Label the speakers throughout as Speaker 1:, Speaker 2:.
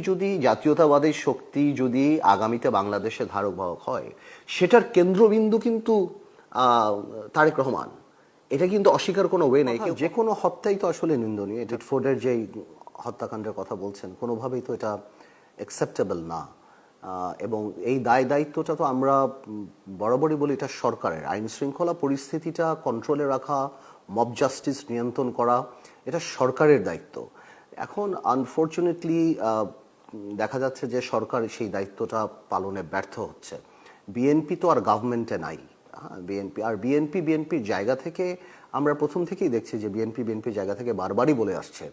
Speaker 1: যদি জাতীয়তাবাদী শক্তি যদি আগামীতে বাংলাদেশে ধারক বাহক হয়, সেটার কেন্দ্রবিন্দু কিন্তু তারেক রহমান। এটা কিন্তু অস্বীকার কোনো ওয়ে নেই। যে কোনো হত্যাই তো আসলে নিন্দনীয়। টেটফোর্ডের যেই হত্যাকাণ্ডের কথা বলছেন, কোনোভাবেই তো এটা অ্যাকসেপ্টেবল না। এবং এই দায়িত্বটা তো আমরা বরাবরই বলি, এটা সরকারের। আইন শৃঙ্খলা পরিস্থিতিটা কন্ট্রোলে রাখা, মব জাস্টিস নিয়ন্ত্রণ করা, এটা সরকারের দায়িত্ব। এখন আনফর্চুনেটলি দেখা যাচ্ছে যে সরকার সেই দায়িত্বটা পালনে ব্যর্থ হচ্ছে। বিএনপি তো আর গভর্নমেন্টে নাই। বিএনপির জায়গা থেকে আমরা প্রথম থেকেই দেখছি যে বিএনপির জায়গা থেকে বারবারই বলে আসছে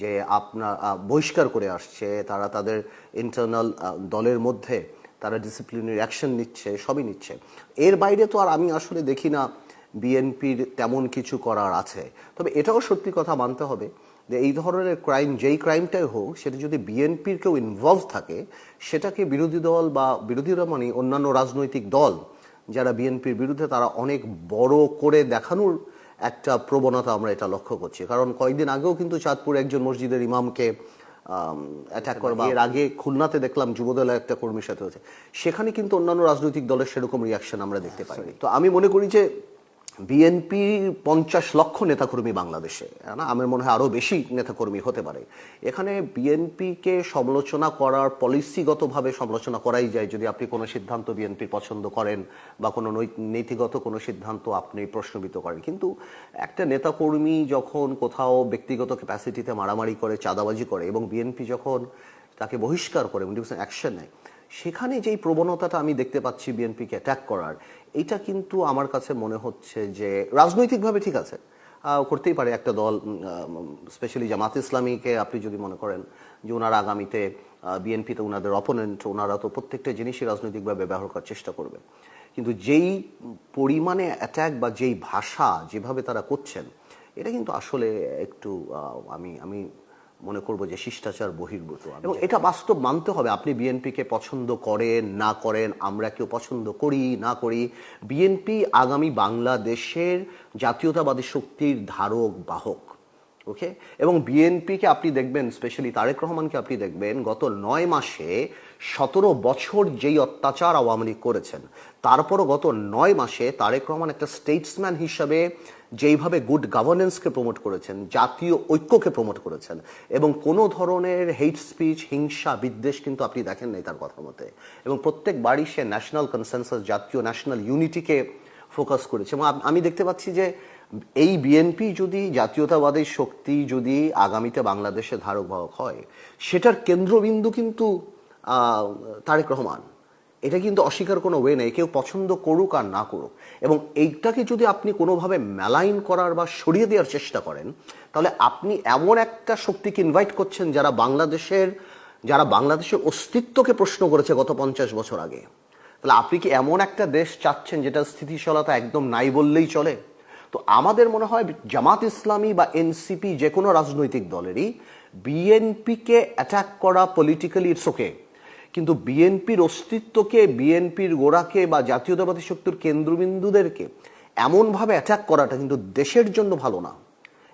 Speaker 1: যে আপনার বহিষ্কার করে আসছে, তারা তাদের ইন্টারনাল দলের মধ্যে তারা ডিসিপ্লিনারি অ্যাকশন নিচ্ছে, সবই নিচ্ছে। এর বাইরে তো আর আমি আসলে দেখি না বিএনপির তেমন কিছু করার আছে। তবে এটাও সত্যি কথা মানতে হবে যে এই ধরনের ক্রাইম, যেই ক্রাইমটাই হোক, সেটা যদি বিএনপির কেউ ইনভলভ থাকে, সেটাকে বিরোধী দল বা বিরোধীরা মানে অন্যান্য রাজনৈতিক দল যারা বিএনপির বিরুদ্ধে, তারা অনেক বড় করে দেখানোর একটা প্রবণতা আমরা এটা লক্ষ্য করছি। কারণ কয়েকদিন আগেও কিন্তু চাঁদপুরে একজন মসজিদের ইমামকে অ্যাটাক করবা, এর আগে খুলনাতে দেখলাম যুবদলের একটা কর্মীর সাথে হয়েছে। সেখানে কিন্তু অন্যান্য রাজনৈতিক দলের সেরকম রিয়াকশন আমরা দেখতে পাই। তো আমি মনে করি যে বিএনপি 50 লক্ষ নেতাকর্মী বাংলাদেশে, না আমার মনে হয় আরো বেশি নেতাকর্মী হতে পারে। এখানে বিএনপিকে সমালোচনা করার, পলিসিগতভাবে সমালোচনা করাই যায় যদি আপনি কোনো সিদ্ধান্ত বিএনপির পছন্দ করেন বা কোনো নীতিগত কোনো সিদ্ধান্ত আপনি প্রশ্নবিদ্ধ করেন। কিন্তু একটা নেতাকর্মী যখন কোথাও ব্যক্তিগত ক্যাপাসিটিতে মারামারি করে, চাঁদাবাজি করে, এবং বিএনপি যখন তাকে বহিষ্কার করে, অ্যাকশন নেয়, সেখানে যেই প্রবণতাটা আমি দেখতে পাচ্ছি বিএনপিকে অ্যাটাক করার, এটা কিন্তু আমার কাছে মনে হচ্ছে যে রাজনৈতিকভাবে ঠিক আছে, করতেই পারে একটা দল, স্পেশালি জামাত ইসলামীকে আপনি যদি মনে করেন যে ওনারা আগামীতে বিএনপিতে ওনাদের অপোনেন্ট, ওনারা তো প্রত্যেকটা জিনিসই রাজনৈতিকভাবে ব্যবহার করার চেষ্টা করবে। কিন্তু যেই পরিমাণে অ্যাটাক বা যেই ভাষা যেভাবে তারা করছেন, এটা কিন্তু আসলে একটু আমি মনে করবো যে শিষ্টাচার বহির্ভূত। এবং এটা বাস্তব মানতে হবে। আপনি বিএনপিকে পছন্দ করেন না করেন, আমরা কেউ পছন্দ করি না করি, বিএনপি আগামী বাংলাদেশের জাতীয়তাবাদী শক্তির ধারক বাহক। ওকে, এবং বিএনপিকে আপনি দেখবেন, স্পেশালি তারেক রহমানকে আপনি দেখবেন, গত 9 মাসে 17 বছর যেই অত্যাচার আওয়ামী লীগ করেছেন, তারপরও গত 9 মাসে তারেক রহমান একটা স্টেটসম্যান হিসাবে যেইভাবে গুড গভর্নেন্সকে প্রমোট করেছেন, জাতীয় ঐক্যকে প্রমোট করেছেন, এবং কোনো ধরনের হেট স্পিচ, হিংসা, বিদ্বেষ কিন্তু আপনি দেখেন নাই তার কথা মতে। এবং প্রত্যেক বাড়ি সে ন্যাশনাল কনসেনসাস, জাতীয় ন্যাশনাল ইউনিটিকে ফোকাস করেছে। এবং আমি দেখতে পাচ্ছি যে এই বিএনপি যদি জাতীয়তাবাদী শক্তি যদি আগামীতে বাংলাদেশে ধারক বাহক হয়, সেটার কেন্দ্রবিন্দু কিন্তু তারেক রহমান। এটা কিন্তু অস্বীকার কোনো ওয়ে নেই, কেউ পছন্দ করুক আর না করুক। এবং এইটাকে যদি আপনি কোনোভাবে মেলাইন করার বা সরিয়ে দেওয়ার চেষ্টা করেন, তাহলে আপনি এমন একটা শক্তিকে ইনভাইট করছেন যারা বাংলাদেশের অস্তিত্বকে প্রশ্ন করেছে গত 50 বছর আগে। তাহলে আপনি কি এমন একটা দেশ চাচ্ছেন যেটা স্থিতিশীলতা একদম নাই বললেই চলে? তো আমাদের মনে হয় জামাত ইসলামী বা এনসিপি, যে কোনো রাজনৈতিক দলেরই বিএনপিকে অ্যাটাক করা পলিটিক্যালি ইটস ওকে, কিন্তু বিএনপির অস্তিত্বকে, বিএনপির গোড়াকে বা জাতীয়তাবাদী শক্তির কেন্দ্রবিন্দুদেরকে এমনভাবে অ্যাটাক করাটা কিন্তু দেশের জন্য ভালো না।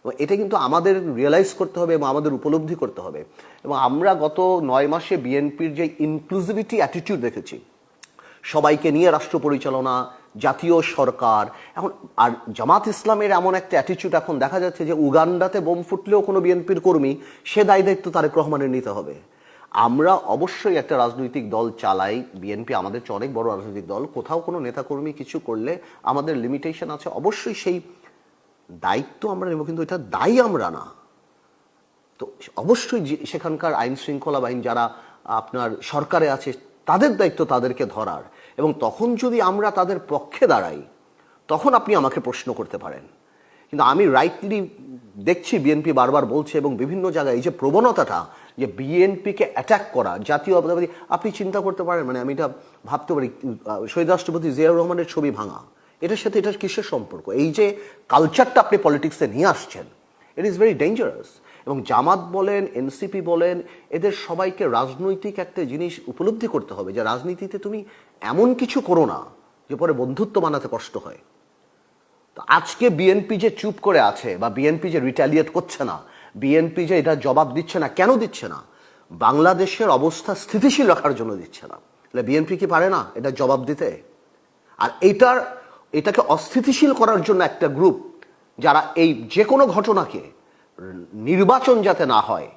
Speaker 1: এবং এটা কিন্তু আমাদের রিয়েলাইজ করতে হবে এবং আমাদের উপলব্ধি করতে হবে। এবং আমরা গত 9 মাসে বিএনপির যে ইনক্লুসিভিটি অ্যাটিটিউড দেখেছি, সবাইকে নিয়ে রাষ্ট্র পরিচালনা, জাতীয় সরকার, এখন আর জামাত ইসলামের এমন একটা অ্যাটিটিউড এখন দেখা যাচ্ছে যে উগান্ডাতে বোম ফুটলেও কোনো বিএনপির কর্মী, সে দায়িত্ব তারেক রহমানের নিতে হবে। আমরা অবশ্যই একটা রাজনৈতিক দল চালাই, বিএনপি আমাদের চেয়ে অনেক বড় রাজনৈতিক দল, কোথাও কোনো নেতাকর্মী কিছু করলে আমাদের লিমিটেশন আছে, অবশ্যই সেই দায়িত্ব আমরা নেব, কিন্তু এটা দায়ী আমরা না। তো অবশ্যই সেখানকার আইন শৃঙ্খলা বাহিনী যারা আপনার সরকারে আছে, তাদের দায়িত্ব তাদেরকে ধরার। এবং তখন যদি আমরা তাদের পক্ষে দাঁড়াই, তখন আপনি আমাকে প্রশ্ন করতে পারেন। কিন্তু আমি রাইটলি দেখছি বিএনপি বারবার বলছে, এবং বিভিন্ন জায়গায় এই যে প্রবণতাটা যে বিএনপিকে অ্যাটাক করা, জাতীয়তাবাদী, আপনি চিন্তা করতে পারেন, মানে আমি এটা ভাবতে পারি, শহীদ রাষ্ট্রপতি জিয়াউর রহমানের ছবি ভাঙা, এটার সাথে এটার কিসের সম্পর্ক? এই যে কালচারটা আপনি পলিটিক্সে নিয়ে আসছেন, ইট ইজ ভেরি ডেঞ্জারাস। এবং জামাত বলেন, এনসিপি বলেন, এদের সবাইকে রাজনৈতিক একটা জিনিস উপলব্ধি করতে হবে যে রাজনীতিতে তুমি এমন কিছু করো না যে পরে বন্ধুত্ব বানাতে কষ্ট হয়। তো আজকে বিএনপি যে চুপ করে আছে, বা বিএনপি যে রিটালিয়েট করছে না, বিএনপি যে এটা জবাব দিচ্ছে না, কেন দিচ্ছে না? বাংলাদেশের অবস্থা স্থিতিশীল রাখার জন্য দিচ্ছে না। বিএনপি কি পারে না এটা জবাব দিতে? আর এটাকে অস্থিতিশীল করার জন্য একটা গ্রুপ যারা এই যে কোনো ঘটনাকে নির্বাচন যাতে না হয়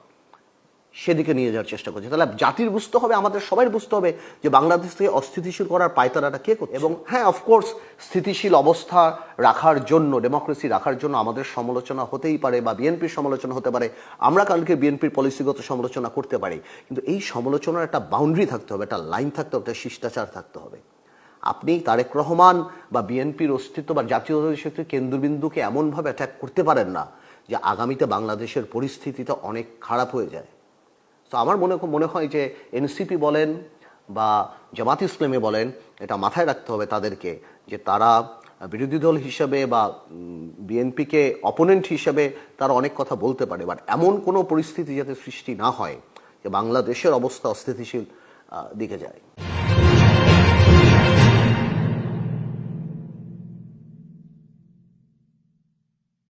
Speaker 1: সেদিকে নিয়ে যাওয়ার চেষ্টা করছে। তাহলে জাতির বুঝতে হবে, আমাদের সবাই বুঝতে হবে যে বাংলাদেশ থেকে অস্থিতিশীল করার পায়তারাটা কে করছে। এবং হ্যাঁ, অফকোর্স স্থিতিশীল অবস্থা রাখার জন্য, ডেমোক্রেসি রাখার জন্য আমাদের সমালোচনা হতেই পারে বা বিএনপির সমালোচনা হতে পারে। আমরা কালকে বিএনপির পলিসিগত সমালোচনা করতে পারি, কিন্তু এই সমালোচনার একটা বাউন্ডারি থাকতে হবে, একটা লাইন থাকতে হবে, একটা শিষ্টাচার থাকতে হবে। আপনি তারেক রহমান বা বিএনপির অস্তিত্ব বা জাতীয় শক্তির কেন্দ্রবিন্দুকে এমনভাবে অ্যাটাক করতে পারেন না যে আগামীতে বাংলাদেশের পরিস্থিতিটা অনেক খারাপ হয়ে যায়। তো আমার মনে হয় যে এনসিপি বলেন বা জামাত ইসলামী বলেন, এটা মাথায় রাখতে হবে তাদেরকে যে তারা বিরোধী দল হিসেবে বা বিএনপিকে অপোনেন্ট হিসেবে তারা অনেক কথা বলতে পারে, বাট এমন কোনো পরিস্থিতি যাতে সৃষ্টি না হয় যে বাংলাদেশের অবস্থা অস্থিতিশীল দিকে যায়।